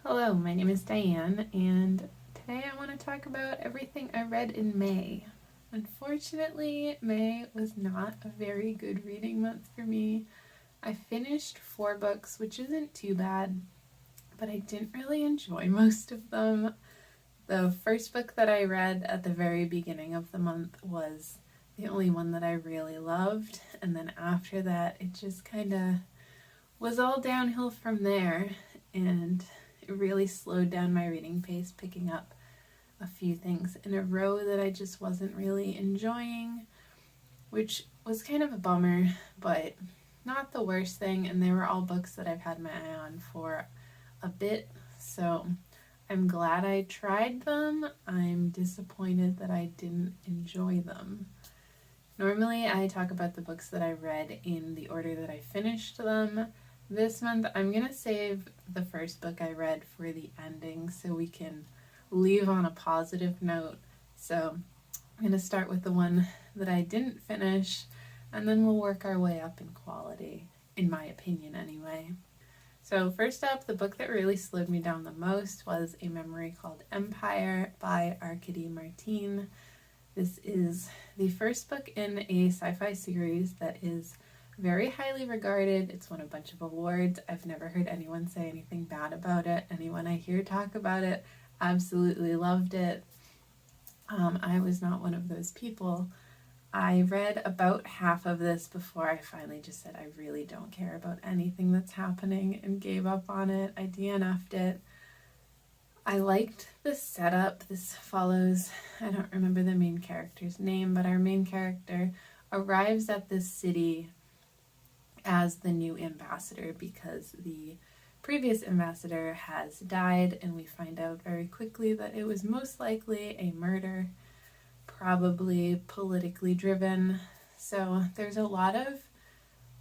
Hello, my name is Diane, and today I want to talk about everything I read in May. Unfortunately, May was not a very good reading month for me. I finished 4 books, which isn't too bad, but I didn't really enjoy most of them. The first book that I read at the very beginning of the month was the only one that I really loved, and then after that, it just kind of was all downhill from there, and it really slowed down my reading pace, picking up a few things in a row that I just wasn't really enjoying, which was kind of a bummer, but not the worst thing. And they were all books that I've had my eye on for a bit, so I'm glad I tried them. I'm disappointed that I didn't enjoy them. Normally, I talk about the books that I read in the order that I finished them. This month, I'm going to save the first book I read for the ending so we can leave on a positive note. So I'm going to start with the one that I didn't finish, and then we'll work our way up in quality, in my opinion anyway. So first up, the book that really slowed me down the most was A Memory Called Empire by Arkady Martine. This is the first book in a sci-fi series that is very highly regarded. It's won a bunch of awards. I've never heard anyone say anything bad about it. Anyone I hear talk about it absolutely loved it. I was not one of those people. I read about half of this before I finally just said I really don't care about anything that's happening and gave up on it. I DNF'd it. I liked the setup. This follows, I don't remember the main character's name, but our main character arrives at this city as the new ambassador because the previous ambassador has died, and we find out very quickly that it was most likely a murder, probably politically driven. So there's a lot of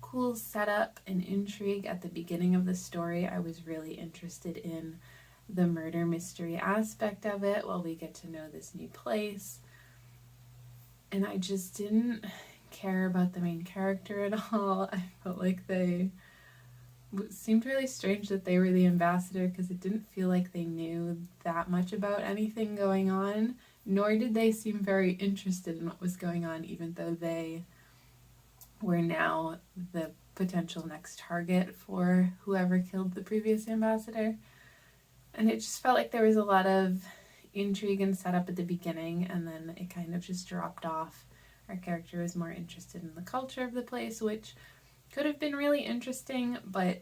cool setup and intrigue at the beginning of the story. I was really interested in the murder mystery aspect of it while we get to know this new place. And I just didn't care about the main character at all. I felt like it seemed really strange that they were the ambassador because it didn't feel like they knew that much about anything going on, nor did they seem very interested in what was going on, even though they were now the potential next target for whoever killed the previous ambassador. And it just felt like there was a lot of intrigue and setup at the beginning, and then it kind of just dropped off. Our character was more interested in the culture of the place, which could have been really interesting, but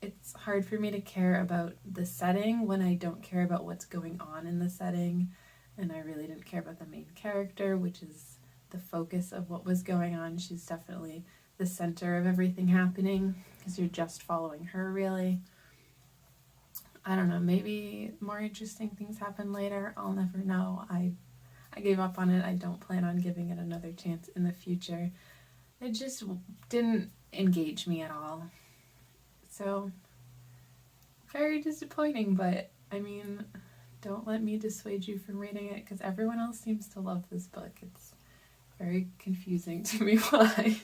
it's hard for me to care about the setting when I don't care about what's going on in the setting. And I really didn't care about the main character, which is the focus of what was going on. She's definitely the center of everything happening because you're just following her, really. I don't know, maybe more interesting things happen later. I'll never know. I gave up on it. I don't plan on giving it another chance in the future. It just didn't engage me at all. So, very disappointing, but I mean, don't let me dissuade you from reading it because everyone else seems to love this book. It's very confusing to me why.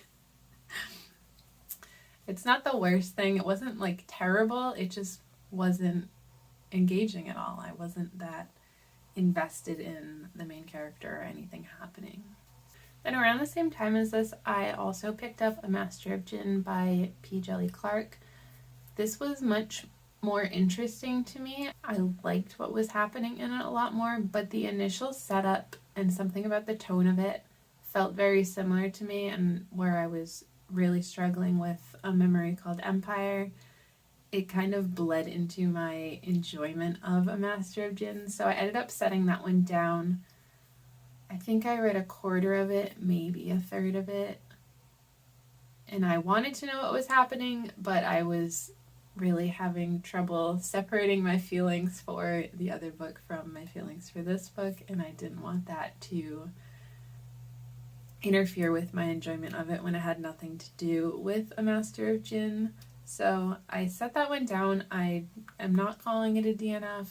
It's not the worst thing. It wasn't like terrible. It just wasn't engaging at all. I wasn't that invested in the main character or anything happening. Then around the same time as this, I also picked up A Master of Djinn by P. Djeli Clark. This was much more interesting to me. I liked what was happening in it a lot more, but the initial setup and something about the tone of it felt very similar to me, and where I was really struggling with A Memory Called Empire, it kind of bled into my enjoyment of A Master of Djinn. So I ended up setting that one down. I think I read a quarter of it, maybe a third of it. And I wanted to know what was happening, but I was really having trouble separating my feelings for the other book from my feelings for this book, and I didn't want that to interfere with my enjoyment of it when it had nothing to do with A Master of Djinn. So I set that one down. I am not calling it a DNF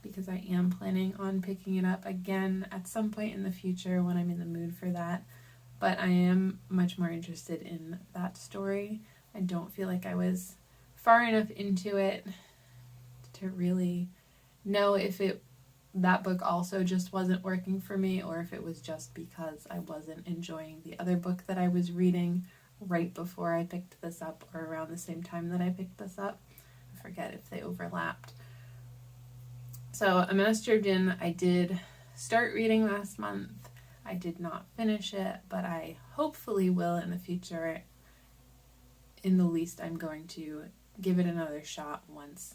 because I am planning on picking it up again at some point in the future when I'm in the mood for that. But I am much more interested in that story. I don't feel like I was far enough into it to to really know if that book also just wasn't working for me, or if it was just because I wasn't enjoying the other book that I was reading right before I picked this up, or around the same time that I picked this up. I forget if they overlapped. So A Master of Din I did start reading last month. I did not finish it, but I hopefully will in the future. In the least, I'm going to give it another shot once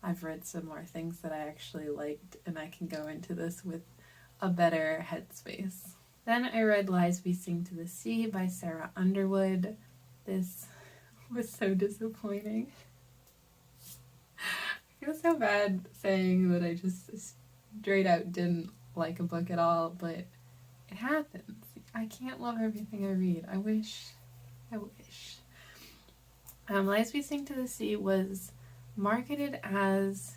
I've read some more things that I actually liked, and I can go into this with a better headspace. Then I read Lies We Sing to the Sea by Sarah Underwood. This was so disappointing. I feel so bad saying that I just straight out didn't like a book at all, but it happens. I can't love everything I read. I wish. Lies We Sing to the Sea was marketed as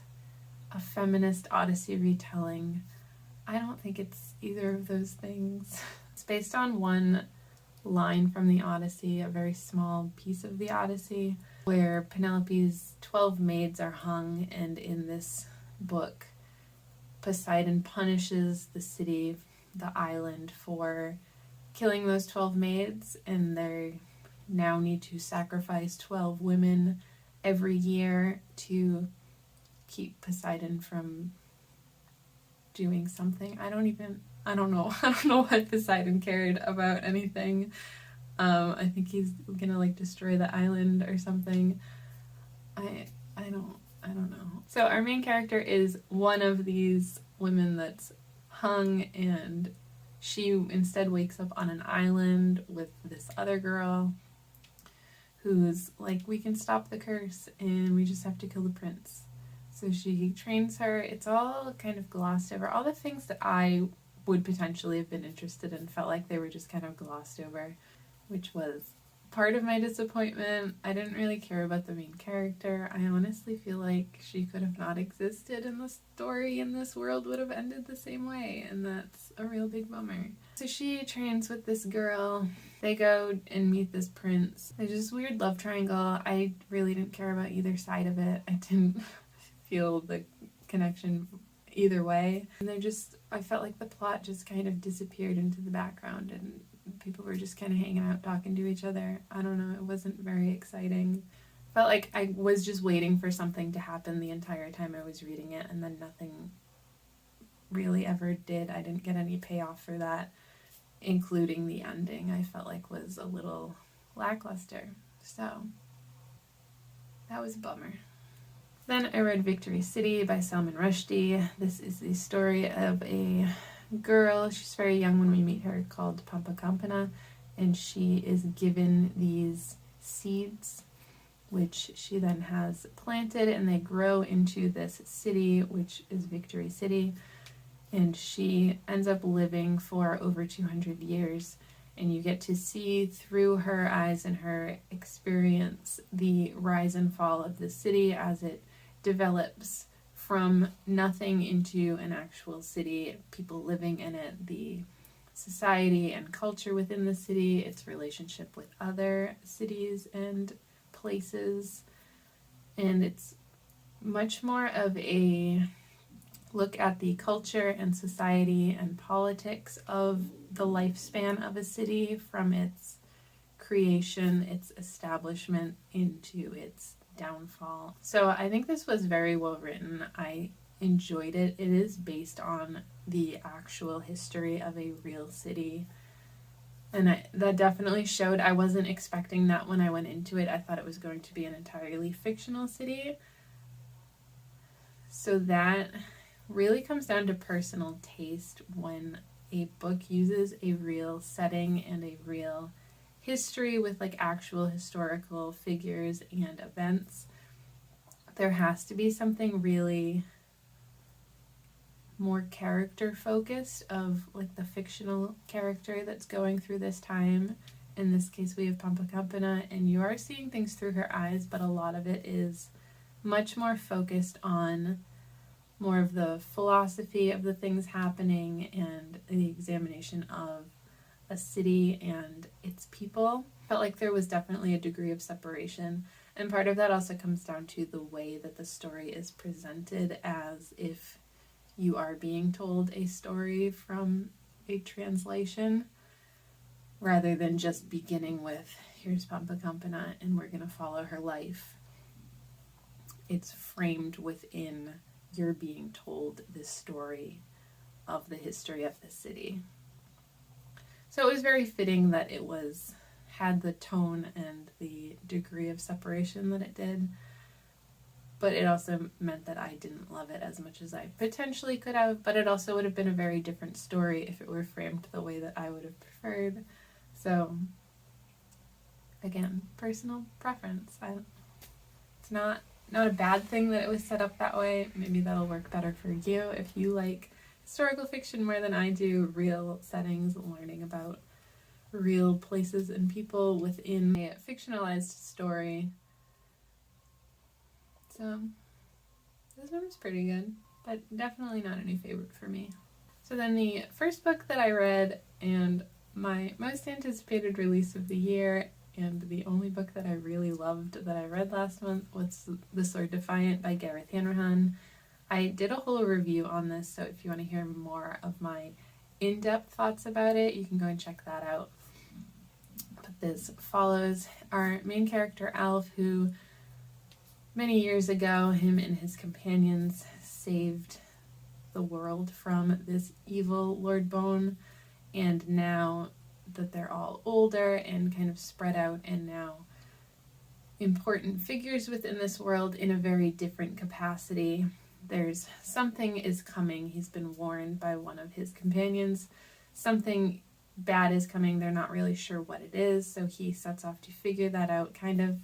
a feminist Odyssey retelling. I don't think it's either of those things. It's based on one line from the Odyssey, a very small piece of the Odyssey, where Penelope's 12 maids are hung, and in this book, Poseidon punishes the city, the island, for killing those 12 maids, and they now need to sacrifice 12 women every year to keep Poseidon from doing something. I don't know what Poseidon cared about anything. I think he's gonna like destroy the island or something. I don't know. So our main character is one of these women that's hung, and she instead wakes up on an island with this other girl who's like, we can stop the curse and we just have to kill the prince. So she trains her. It's all kind of glossed over. All the things that I would potentially have been interested in felt like they were just kind of glossed over, which was part of my disappointment. I didn't really care about the main character. I honestly feel like she could have not existed, and the story in this world would have ended the same way, and that's a real big bummer. So she trains with this girl. They go and meet this prince. There's this weird love triangle. I really didn't care about either side of it. I didn't feel the connection either way. And I felt like the plot just kind of disappeared into the background, and people were just kind of hanging out talking to each other. I don't know, it wasn't very exciting. Felt like I was just waiting for something to happen the entire time I was reading it, and then nothing really ever did. I didn't get any payoff for that, including the ending. I felt like was a little lackluster. So that was a bummer. Then I read Victory City by Salman Rushdie. This is the story of a girl, she's very young when we meet her, called Pampa Campana, and she is given these seeds which she then has planted, and they grow into this city, which is Victory City, and she ends up living for over 200 years, and you get to see through her eyes and her experience the rise and fall of the city as it develops from nothing into an actual city, people living in it, the society and culture within the city, its relationship with other cities and places. And it's much more of a look at the culture and society and politics of the lifespan of a city, from its creation, its establishment, into its downfall. So I think this was very well written. I enjoyed it. It is based on the actual history of a real city, and that definitely showed. I wasn't expecting that when I went into it. I thought it was going to be an entirely fictional city. So that really comes down to personal taste when a book uses a real setting and a real history with like actual historical figures and events. There has to be something really more character focused of like the fictional character that's going through this time. In this case we have Pampa Campana, and you are seeing things through her eyes, but a lot of it is much more focused on more of the philosophy of the things happening and the examination of a city and its people. Felt like there was definitely a degree of separation. And part of that also comes down to the way that the story is presented, as if you are being told a story from a translation, rather than just beginning with, here's Pampacampana and we're going to follow her life. It's framed within you're being told this story of the history of the city. So it was very fitting that it had the tone and the degree of separation that it did, but it also meant that I didn't love it as much as I potentially could have, but it also would have been a very different story if it were framed the way that I would have preferred. So, again, personal preference. It's not a bad thing that it was set up that way. Maybe that'll work better for you if you like historical fiction more than I do, real settings, learning about real places and people within a fictionalized story. So this one was pretty good, but definitely not a new favorite for me. So then the first book that I read, and my most anticipated release of the year, and the only book that I really loved that I read last month, was The Sword Defiant by Gareth Hanrahan. I did a whole review on this, so if you want to hear more of my in-depth thoughts about it, you can go and check that out. But this follows our main character, Alf, who many years ago, him and his companions saved the world from this evil Lord Bone, and now that they're all older and kind of spread out and now important figures within this world in a very different capacity, there's something is coming. He's been warned by one of his companions. Something bad is coming. They're not really sure what it is, so he sets off to figure that out, kind of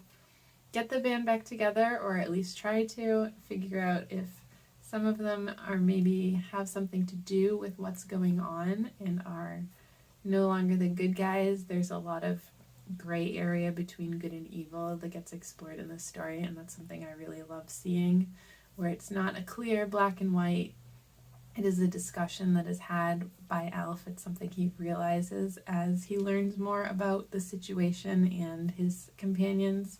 get the band back together, or at least try to figure out if some of them are maybe have something to do with what's going on and are no longer the good guys. There's a lot of gray area between good and evil that gets explored in this story, and that's something I really love seeing, where it's not a clear black and white. It is a discussion that is had by Alf. It's something he realizes as he learns more about the situation and his companions.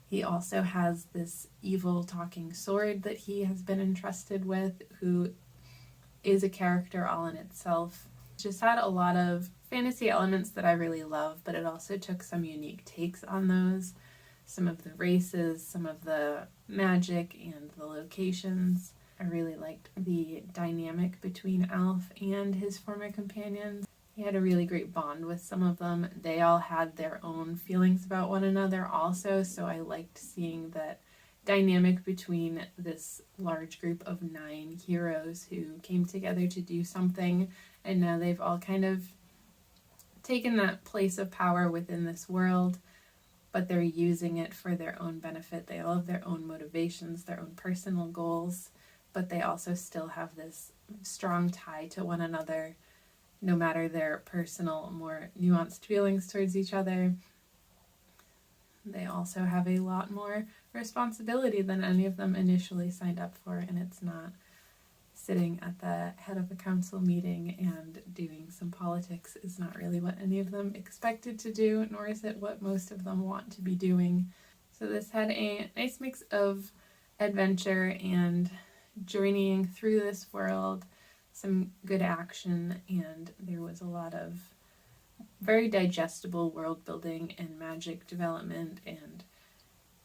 He also has this evil talking sword that he has been entrusted with, who is a character all in itself. Just had a lot of fantasy elements that I really love, but it also took some unique takes on those. Some of the races, some of the magic, and the locations. I really liked the dynamic between Alf and his former companions. He had a really great bond with some of them. They all had their own feelings about one another also, so I liked seeing that dynamic between this large group of 9 heroes who came together to do something, and now they've all kind of taken that place of power within this world, but they're using it for their own benefit. They all have their own motivations, their own personal goals, but they also still have this strong tie to one another, no matter their personal, more nuanced feelings towards each other. They also have a lot more responsibility than any of them initially signed up for, and it's not sitting at the head of a council meeting and doing some politics is not really what any of them expected to do, nor is it what most of them want to be doing. So this had a nice mix of adventure and journeying through this world, some good action, and there was a lot of very digestible world building and magic development and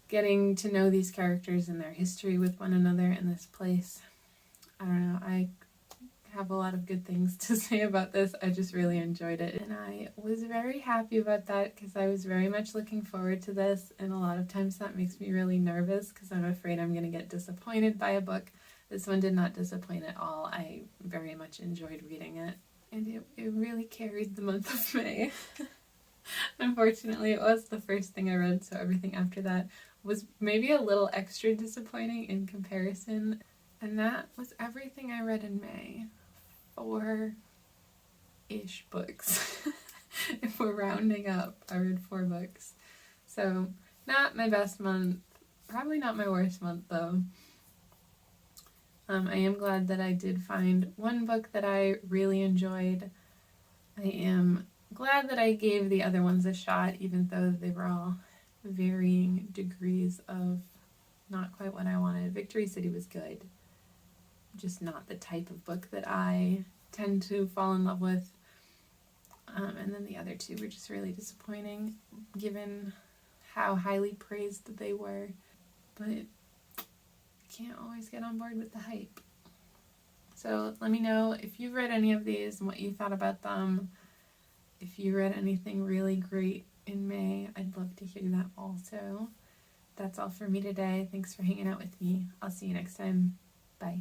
getting to know these characters and their history with one another in this place. I don't know, I have a lot of good things to say about this. I just really enjoyed it, and I was very happy about that because I was very much looking forward to this, and a lot of times that makes me really nervous because I'm afraid I'm going to get disappointed by a book. This one did not disappoint at all. I very much enjoyed reading it, and it really carried the month of May. Unfortunately, it was the first thing I read, so everything after that was maybe a little extra disappointing in comparison. And that was everything I read in May. 4-ish books. If we're rounding up, I read 4 books. So, not my best month. Probably not my worst month, though. I am glad that I did find one book that I really enjoyed. I am glad that I gave the other ones a shot, even though they were all varying degrees of not quite what I wanted. Victory City was good, just not the type of book that I tend to fall in love with. And then the other two were just really disappointing given how highly praised they were. But can't always get on board with the hype. So let me know if you've read any of these and what you thought about them. If you read anything really great in May, I'd love to hear that also. That's all for me today. Thanks for hanging out with me. I'll see you next time. Bye.